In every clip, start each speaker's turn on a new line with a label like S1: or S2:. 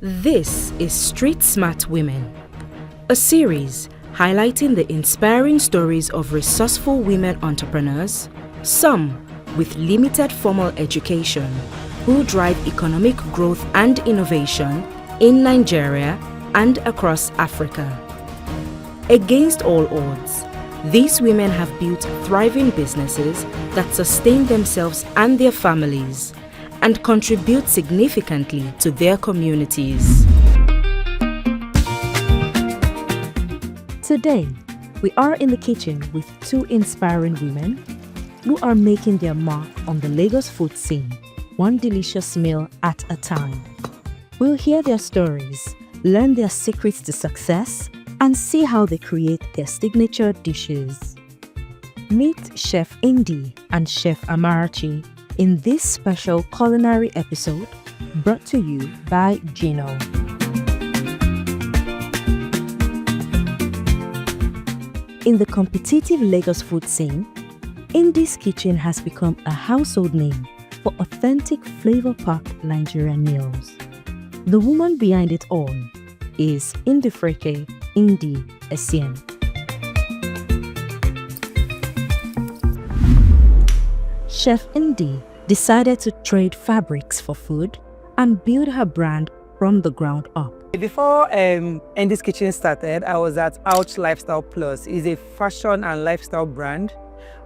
S1: This is Street Smart Women, a series highlighting the inspiring stories of resourceful women entrepreneurs, some with limited formal education, who drive economic growth and innovation in Nigeria and across Africa. Against all odds, these women have built thriving businesses that sustain themselves and their families and contribute significantly to their communities.
S2: Today, we are in the kitchen with two inspiring women who are making their mark on the Lagos food scene, one delicious meal at a time. We'll hear their stories, learn their secrets to success, and see how they create their signature dishes. Meet Chef Ndie and Chef Amarachi in this special culinary episode brought to you by Gino. In the competitive Lagos food scene, Ndie's kitchen has become a household name for authentic flavor-packed Nigerian meals. The woman behind it all is Ndie Asun. Chef Ndie decided to trade fabrics for food and build her brand from the ground up.
S3: Before Ndie's Kitchen started, I was at Ouch Lifestyle Plus. It's a fashion and lifestyle brand.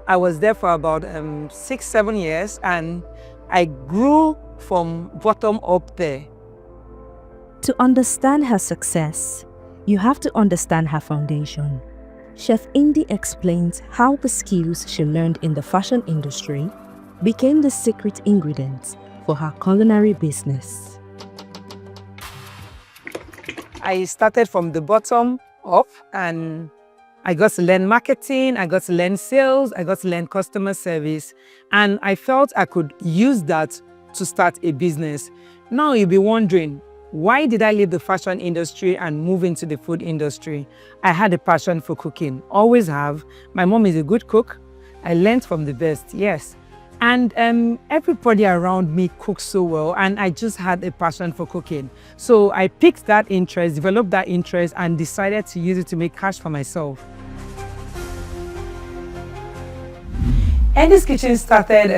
S3: I was there for about 6-7 years, and I grew from bottom up there.
S2: To understand her success, you have to understand her foundation. Chef Ndie explains how the skills she learned in the fashion industry became the secret ingredients for her culinary business.
S3: I started from the bottom up, and I got to learn marketing, I got to learn sales, I got to learn customer service, and I felt I could use that to start a business. Now you'll be wondering, why did I leave the fashion industry and move into the food industry? I had a passion for cooking, always have. My mom is a good cook. I learned from the best, yes. And everybody around me cooks so well, and I just had a passion for cooking. So I picked that interest, developed that interest, and decided to use it to make cash for myself. Ndie's Kitchen started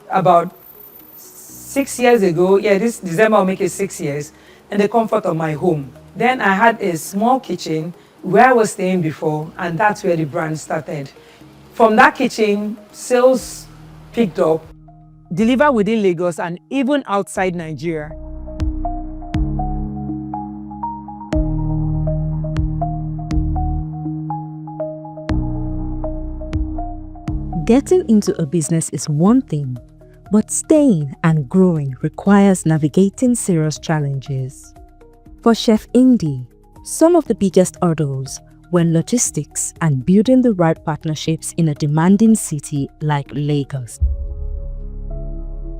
S3: about 6 years ago. Yeah, this December will make it 6 years, in the comfort of my home. Then I had a small kitchen where I was staying before, and that's where the brand started. From that kitchen, sales picked up, delivered within Lagos and even outside Nigeria.
S2: Getting into a business is one thing, but staying and growing requires navigating serious challenges. For Chef Ndie, some of the biggest hurdles were logistics and building the right partnerships in a demanding city like Lagos.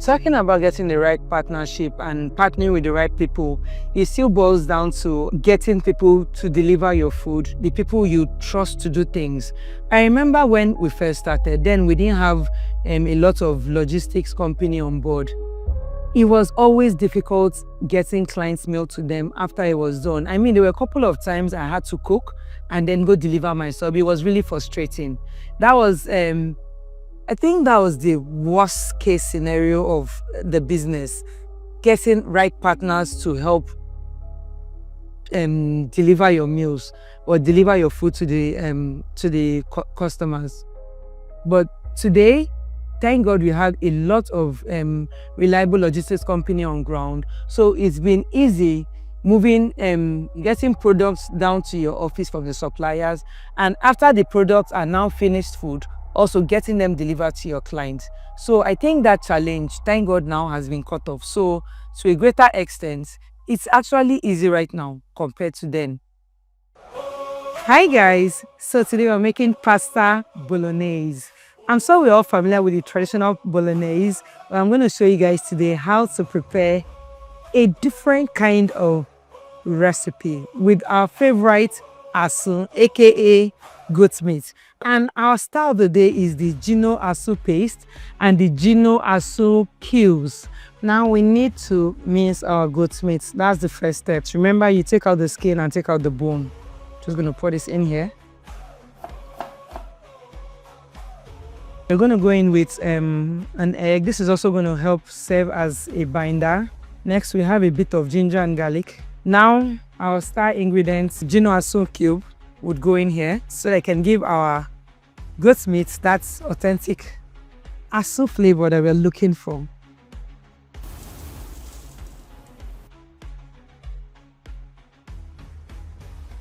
S3: Talking about getting the right partnership and partnering with the right people, it still boils down to getting people to deliver your food, the people you trust to do things. I remember when we first started, then we didn't have a lot of logistics company on board. It was always difficult getting clients' mail to them after it was done. I mean, there were a couple of times I had to cook and then go deliver myself. It was really frustrating. That was, I think that was the worst case scenario of the business. Getting right partners to help deliver your meals or deliver your food to the customers. But today, thank God we have a lot of reliable logistics company on ground. So it's been easy moving, getting products down to your office from the suppliers. And after the products are now finished food, also getting them delivered to your clients. So I think that challenge, thank God now, has been cut off. So to a greater extent, it's actually easy right now compared to then. Hi guys, so today we're making pasta bolognese. I'm sure we're all familiar with the traditional bolognese, but I'm going to show you guys today how to prepare a different kind of recipe with our favorite Asun, aka goat meat. And our star of the day is the Gino Asun paste and the Gino Asun cubes. Now we need to mince our goat meat. That's the first step. Remember, you take out the skin and take out the bone. Just going to pour this in here. We're going to go in with an egg. This is also going to help serve as a binder. Next, we have a bit of ginger and garlic. Now, our star ingredients, Gino Asun cube, would go in here so they can give our goat meat that authentic Asun flavor that we're looking for.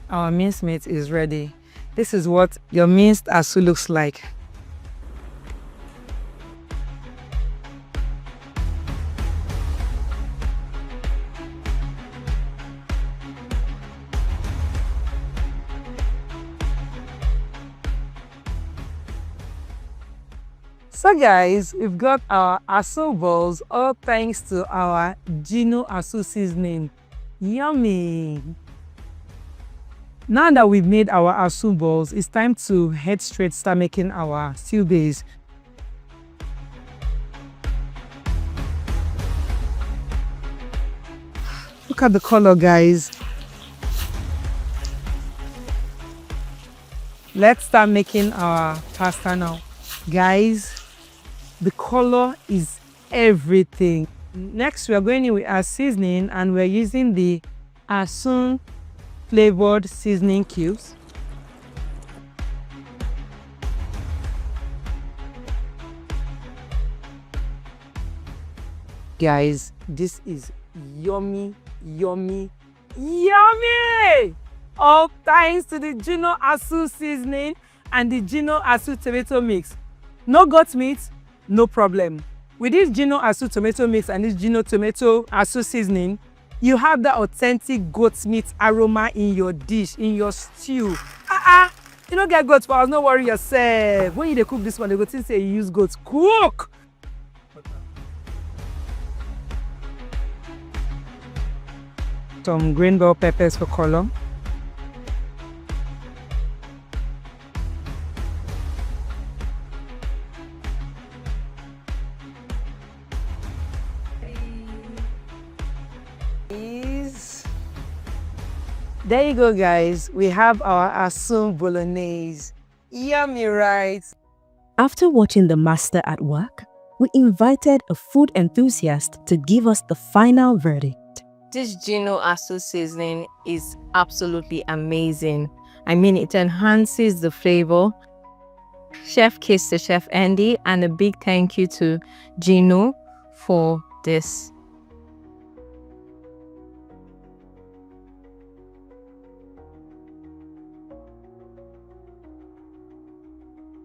S3: Our minced meat is ready. This is what your minced Asun looks like. So guys, we've got our Asun balls, all thanks to our Gino Asun seasoning. Yummy! Now that we've made our Asun balls, it's time to head straight start making our stew base. Look at the color, guys. Let's start making our pasta now. Guys, the color is everything. Next, we are going in with our seasoning, and we're using the Asun flavored seasoning cubes. Guys, this is yummy, yummy, yummy! All thanks to the Gino Asun seasoning and the Gino Asun tomato mix. No goat meat, no problem. With this Gino Asun tomato mix and this Gino tomato Asun seasoning, you have the authentic goat meat aroma in your dish, in your stew. You don't get goat powers, no worry yourself. When you cook this one, they go think say you use goat. Cook! Some green bell peppers for color. There you go, guys. We have our Asun bolognese. Yummy, right?
S2: After watching the master at work, we invited a food enthusiast to give us the final verdict.
S4: This Gino Asun seasoning is absolutely amazing. I mean, it enhances the flavor. Chef kiss to Chef Ndie, and a big thank you to Gino for this.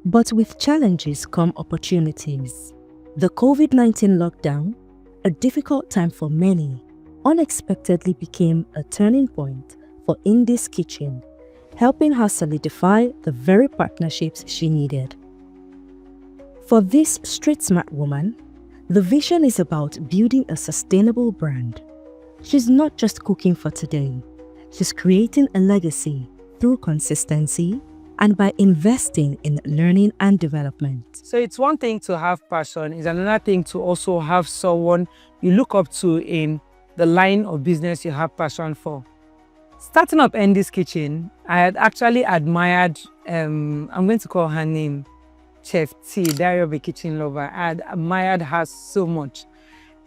S2: But with challenges come opportunities. The COVID-19 lockdown, a difficult time for many, unexpectedly became a turning point for Ndie's kitchen, helping her solidify the very partnerships she needed. For this street-smart woman, the vision is about building a sustainable brand. She's not just cooking for today, she's creating a legacy through consistency and by investing in learning and development.
S3: So it's one thing to have passion, it's another thing to also have someone you look up to in the line of business you have passion for. Starting up Ndie's kitchen, I had actually admired, I'm going to call her name, Chef T, Diary of a Kitchen Lover. I had admired her so much.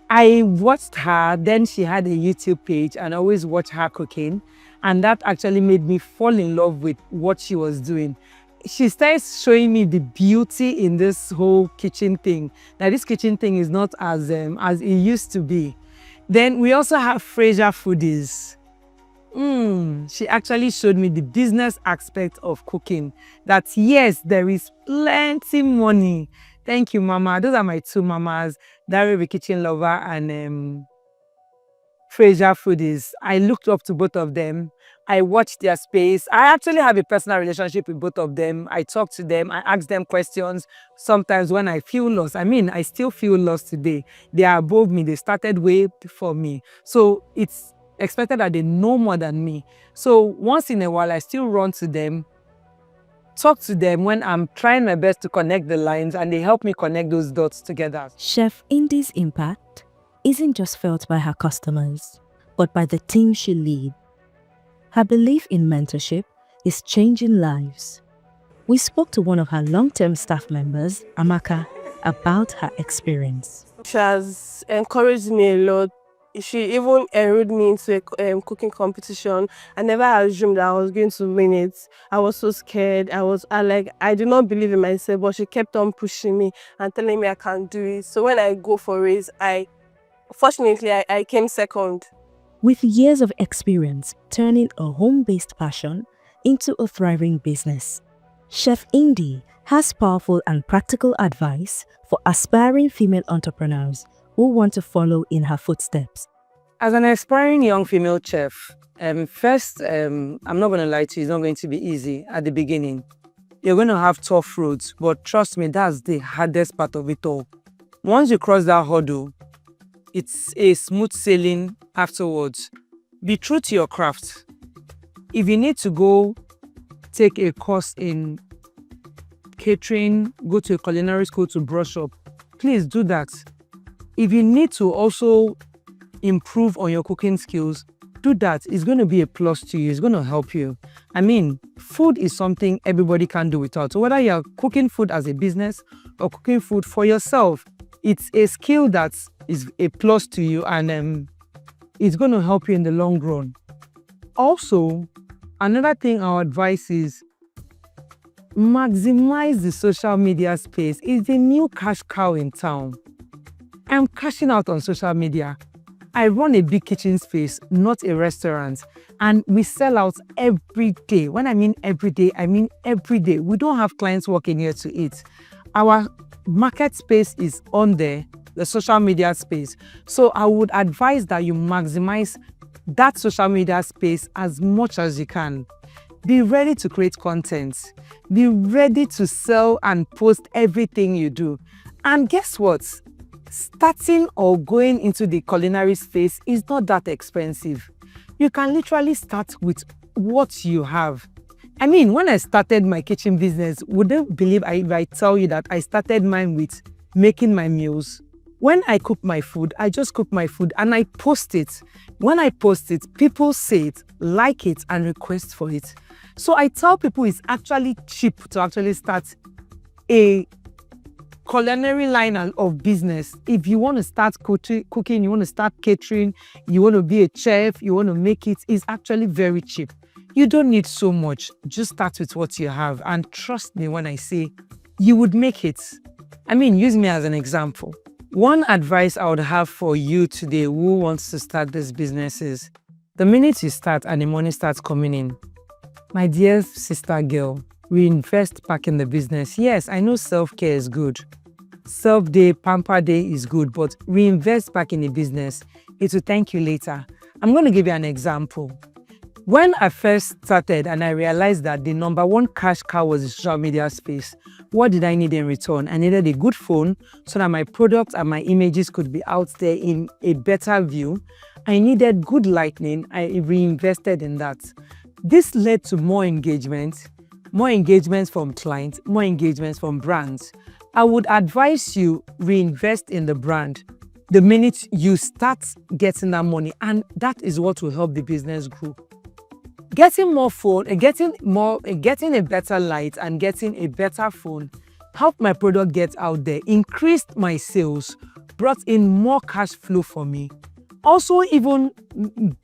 S3: I watched her, then she had a YouTube page and I always watched her cooking. And that actually made me fall in love with what she was doing. She started showing me the beauty in this whole kitchen thing. Now this kitchen thing is not as it used to be. Then we also have Fraser Foodies. She actually showed me the business aspect of cooking. That yes, there is plenty money. Thank you, Mama. Those are my two mamas, Diary of a Kitchen Lover and Fraser Foodies. I looked up to both of them. I watched their space. I actually have a personal relationship with both of them. I talk to them. I ask them questions. Sometimes when I feel lost, I still feel lost today. They are above me. They started way before me. So it's expected that they know more than me. So once in a while, I still run to them talk to them when I'm trying my best to connect the lines, and they help me connect those dots together.
S2: Chef Ndie's impact isn't just felt by her customers, but by the team she leads. Her belief in mentorship is changing lives. We spoke to one of her long-term staff members, Amaka, about her experience.
S5: She has encouraged me a lot. She even enrolled me into a cooking competition. I never assumed that I was going to win it. I was so scared. I did not believe in myself, but she kept on pushing me and telling me I can do it. So when I go for it, fortunately I came second.
S2: With years of experience turning a home-based passion into a thriving business, Chef Ndie has powerful and practical advice for aspiring female entrepreneurs who want to follow in her footsteps.
S3: As an aspiring young female chef, first, I'm not going to lie to you, it's not going to be easy at the beginning. You're going to have tough roads, but trust me, that's the hardest part of it all. Once you cross that hurdle, it's a smooth sailing afterwards. Be true to your craft. If you need to go take a course in catering, go to a culinary school to brush up, please do that. If you need to also improve on your cooking skills, do that. It's going to be a plus to you. It's going to help you. I mean, food is something everybody can do without. So whether you're cooking food as a business or cooking food for yourself, it's a skill that is a plus to you, and it's going to help you in the long run. Also, another thing our advice is maximize the social media space. It's the new cash cow in town. I'm cashing out on social media. I run a big kitchen space, not a restaurant, and we sell out every day. When I mean every day, I mean every day. We don't have clients walking here to eat. Our market space is on there, the social media space. So I would advise that you maximize that social media space as much as you can. Be ready to create content. Be ready to sell and post everything you do. And guess what? Starting or going into the culinary space is not that expensive. You can literally start with what you have. I mean, when I started my kitchen business, wouldn't believe if I tell you that I started mine with making my meals. When I cook my food, I just cook my food and I post it. When I post it, people see it, like it, and request for it. So I tell people it's actually cheap to actually start a culinary line of business. If you want to start cooking, you want to start catering, you want to be a chef, you want to make it's actually very cheap. You don't need so much. Just start with what you have. And trust me when I say you would make it. I mean, use me as an example. One advice I would have for you today who wants to start this business is, the minute you start and the money starts coming in, my dear sister girl, reinvest back in the business. Yes, I know self-care is good. Self-day, pamper day is good, but reinvest back in the business. It will thank you later. I'm going to give you an example. When I first started and I realized that the number one cash cow was the social media space, what did I need in return? I needed a good phone so that my products and my images could be out there in a better view. I needed good lighting. I reinvested in that. This led to more engagements from clients, more engagements from brands. I would advise you reinvest in the brand the minute you start getting that money, and that is what will help the business grow. Getting more phone, getting a better light and getting a better phone helped my product get out there, increased my sales, brought in more cash flow for me. Also even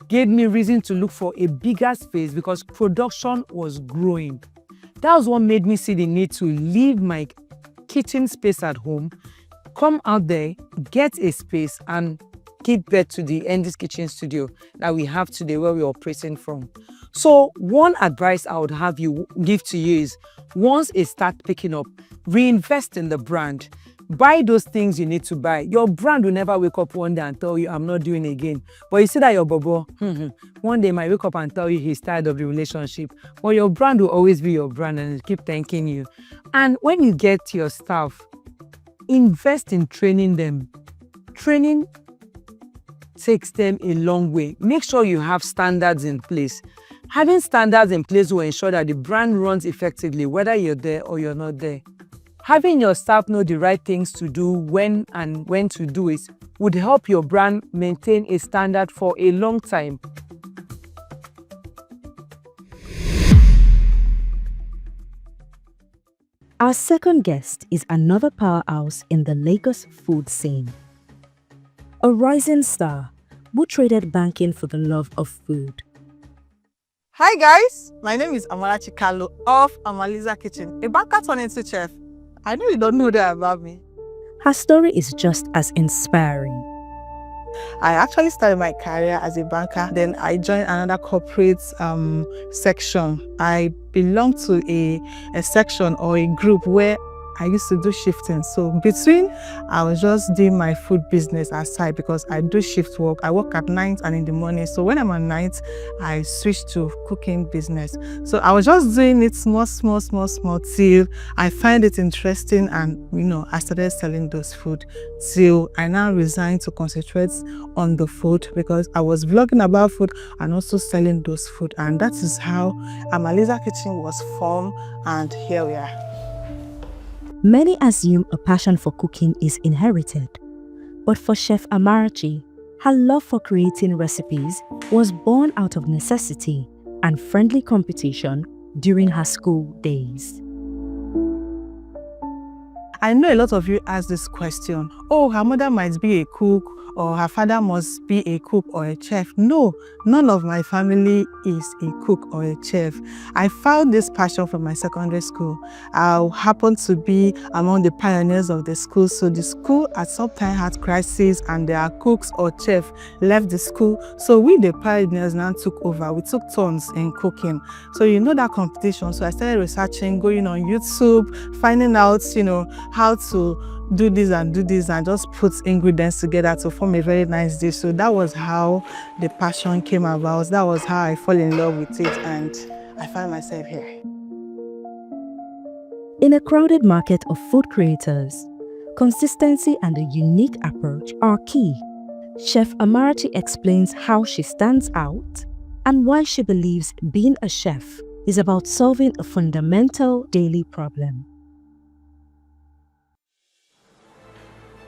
S3: gave me reason to look for a bigger space because production was growing. That was what made me see the need to leave my kitchen space at home, come out there, get a space, and give birth to the Ndie's Kitchen Studio that we have today where we're operating from. So one advice I would give to you is, once it starts picking up, reinvest in the brand. Buy those things you need to buy. Your brand will never wake up one day and tell you, I'm not doing it again. But you see that your bobo, one day might wake up and tell you he's tired of the relationship. But your brand will always be your brand and it'll keep thanking you. And when you get your staff, invest in training them. Training takes them a long way. Make sure you have standards in place. Having standards in place will ensure that the brand runs effectively, whether you're there or you're not there. Having your staff know the right things to do when to do it would help your brand maintain a standard for a long time.
S2: Our second guest is another powerhouse in the Lagos food scene. A rising star who traded banking for the love of food.
S6: Hi guys, my name is Amarachi Carlo of Amaliza Kitchen, a banker turned into chef. I know you don't know that about me.
S2: Her story is just as inspiring.
S6: I actually started my career as a banker, then I joined another corporate section. I belong to a section or a group where I used to do shifting. So between, I was just doing my food business aside because I do shift work. I work at night and in the morning. So when I'm at night, I switch to cooking business. So I was just doing it small till I find it interesting, and I started selling those food till I now resigned to concentrate on the food because I was vlogging about food and also selling those food. And that is how Amaliza Kitchen was formed, and here we are.
S2: Many assume a passion for cooking is inherited, but for Chef Amarachi, her love for creating recipes was born out of necessity and friendly competition during her school days.
S6: I know a lot of you ask this question, oh, her mother might be a cook or her father must be a cook or a chef. No, none of my family is a cook or a chef. I found this passion from my secondary school. I happened to be among the pioneers of the school. So the school at some time had crisis and their cooks or chefs left the school. So we, the pioneers, now took over. We took turns in cooking. So that competition. So I started researching, going on YouTube, finding out, how to do this and just put ingredients together to form a very nice dish. So that was how the passion came about. That was how I fell in love with it, and I find myself here.
S2: In a crowded market of food creators, consistency and a unique approach are key. Chef Amarachi explains how she stands out and why she believes being a chef is about solving a fundamental daily problem.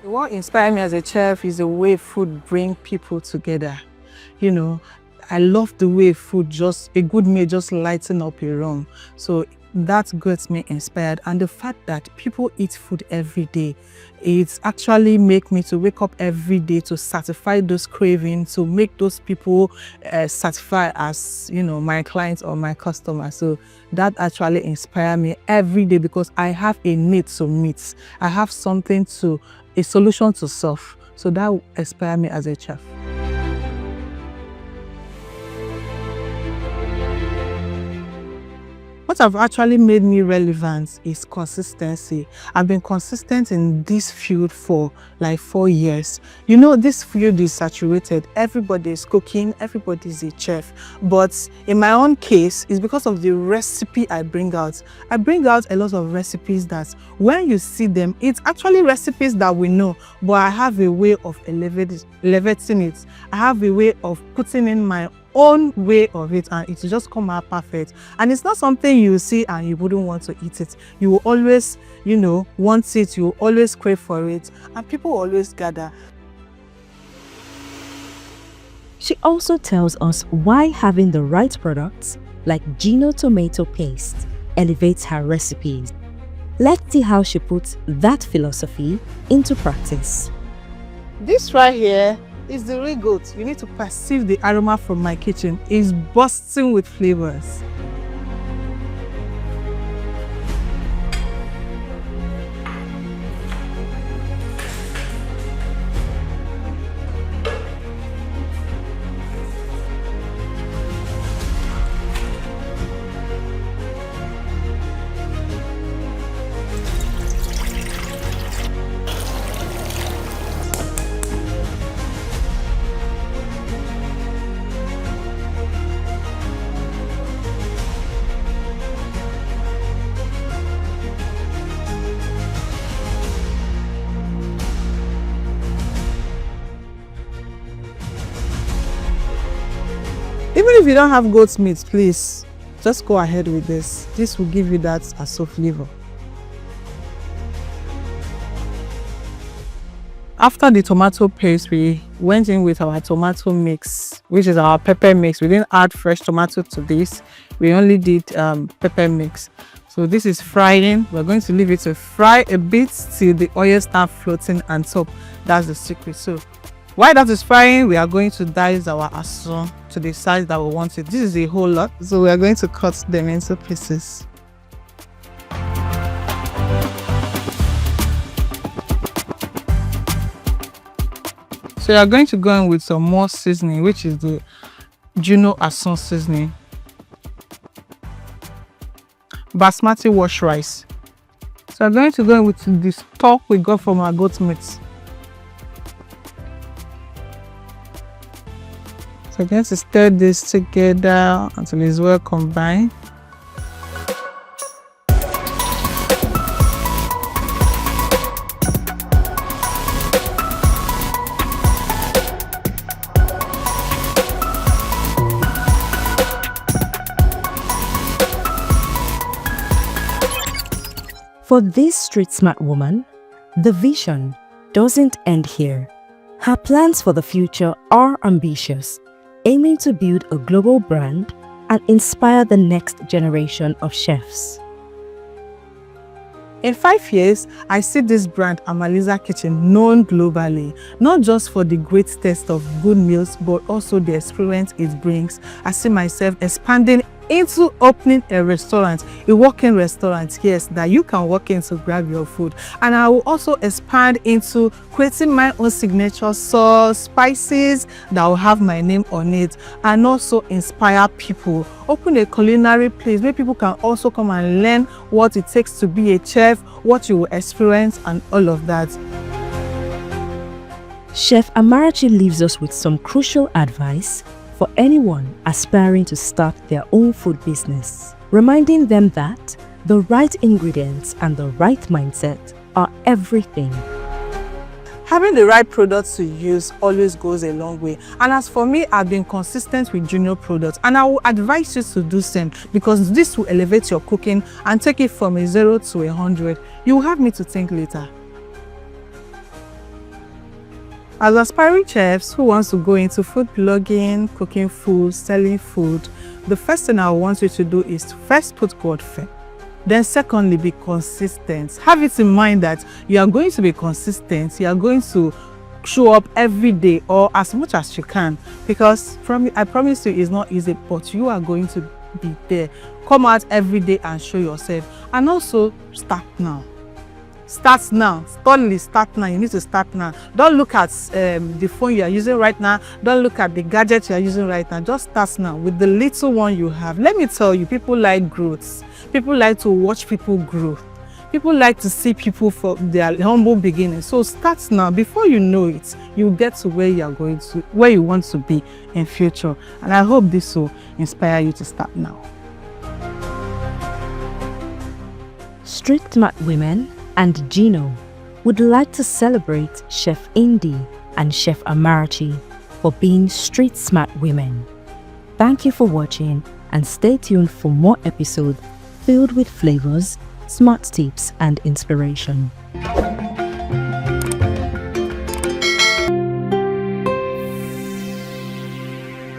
S6: What inspired me as a chef is the way food brings people together. I love the way a good meal just lighten up a room. So that gets me inspired. And the fact that people eat food every day, it actually makes me to wake up every day to satisfy those cravings, to make those people satisfied as, my clients or my customers. So that actually inspires me every day because I have a need to meet. I have a solution to solve. So that inspires me as a chef. What have actually made me relevant is consistency. I've been consistent in this field for like 4 years. This field is saturated. Everybody is cooking, everybody is a chef. But in my own case, it's because of the recipe I bring out. I bring out a lot of recipes that when you see them, it's actually recipes that we know, but I have a way of elevating it. I have a way of putting in my own way of it, and it will just come out perfect. And it's not something you see and you wouldn't want to eat it. You will always, want it. You will always crave for it, and people will always gather.
S2: She also tells us why having the right products, like Gino tomato paste, elevates her recipes. Let's see how she puts that philosophy into practice.
S6: This right here is the real goat. You need to perceive the aroma from my kitchen. It's bursting with flavors. if you don't have goat's meat, please just go ahead with this. This will give you that aso flavor. After the tomato paste, we went in with our tomato mix, which is our pepper mix. We didn't add fresh tomato to this. We only did pepper mix. So this is frying. We're going to leave it to fry a bit till the oil start floating on top. That's the secret. So while that is frying, we are going to dice our asun to the size that we want it. This is a whole lot, so we are going to cut them into pieces. So you are going to go in with some more seasoning, which is the Gino Asun seasoning. Basmati wash rice. So I'm going to go in with the stock we got from our goat meat. So I'm going to stir this together until it's well combined.
S2: For this street smart woman, the vision doesn't end here. Her plans for the future are ambitious, aiming to build a global brand and inspire the next generation of chefs.
S6: In 5 years, I see this brand Amaliza Kitchen known globally, not just for the great taste of good meals, but also the experience it brings. I see myself expanding into opening a restaurant, a walk-in restaurant, yes, that you can walk in to grab your food. And I will also expand into creating my own signature sauce, spices that will have my name on it, and also inspire people. Open a culinary place where people can also come and learn what it takes to be a chef, what you will experience, and all of that.
S2: Chef Amarachi leaves us with some crucial advice for anyone aspiring to start their own food business, reminding them that the right ingredients and the right mindset are everything.
S6: Having the right products to use always goes a long way. And as for me, I've been consistent with Junior products, and I will advise you to do same, because this will elevate your cooking and take it from a 0 to 100. You will have me to think later. As aspiring chefs who wants to go into food blogging, cooking food, selling food, the first thing I want you to do is to first put God first. Then secondly, be consistent. Have it in mind that you are going to be consistent. You are going to show up every day or as much as you can, because I promise you it's not easy, but you are going to be there. Come out every day and show yourself. And also start now. Start now. Totally start now. You need to start now. Don't look at the phone you are using right now. Don't look at the gadget you are using right now. Just start now with the little one you have. Let me tell you, people like growth. People like to watch people grow. People like to see people from their humble beginnings. So start now. Before you know it, you get to where you are going to, where you want to be in future. And I hope this will inspire you to start now.
S2: Street smart women and Gino would like to celebrate Chef Ndie and Chef Amarachi for being street smart women. Thank you for watching, and stay tuned for more episodes filled with flavors, smart tips and inspiration.